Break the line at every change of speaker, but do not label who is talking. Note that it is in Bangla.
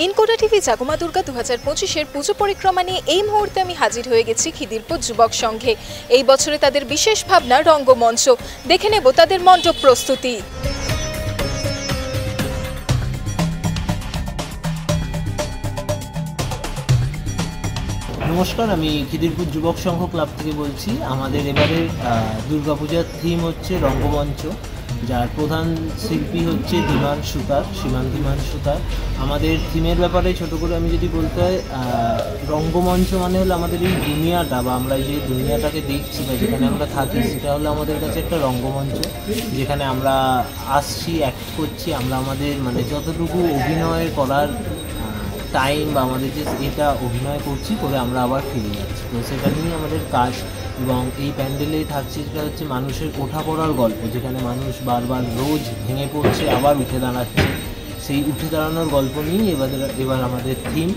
ইনকোডা টিভি জাগমা দুর্গা 2025-এর পুজো পরিক্রমা নিয়ে এই মুহূর্তে আমি হাজির হয়ে গেছি খিদিরপুর যুবক সংঘে। এই বছরে তাদের বিশেষ ভাবনা রঙ্গমঞ্চ। দেখে নেব তাদের মণ্ডপ প্রস্তুতি।
নমস্কার, আমি খিদিরপুর যুবক সংঘ ক্লাব থেকে বলছি। আমাদের এবারের দুর্গাপূজার থিম হচ্ছে রঙ্গমঞ্চ, যার প্রধান শিল্পী হচ্ছে ধীমান সুতার, সীমান্ত সুতার। আমাদের থিমের ব্যাপারে ছোট করে আমি যদি বলতে হয়, রঙ্গমঞ্চ মানে হলো আমাদের এই দুনিয়াটা, বা আমরা যে দুনিয়াটাকে দেখছি বা যেখানে আমরা থাকি, সেটা হলো আমাদের কাছে একটা রঙ্গমঞ্চ, যেখানে আমরা আসছি, অ্যাক্ট করছি। আমরা আমাদের যতটুকু অভিনয় করার টাইম বা আমাদের যে এটা অভিনয় করছি করে আমরা আবার ফিরে যাচ্ছি, তো সেটা নিয়েই আমাদের কাজ। এবং এই প্যান্ডেলেই থাকছে যেটা হচ্ছে মানুষের ওঠা পড়ার গল্প, যেখানে মানুষ বারবার রোজ ভেঙে পড়ছে, আবার উঠে দাঁড়াচ্ছে। সেই উঠে দাঁড়ানোর গল্প নিয়েই এবার আমাদের থিম।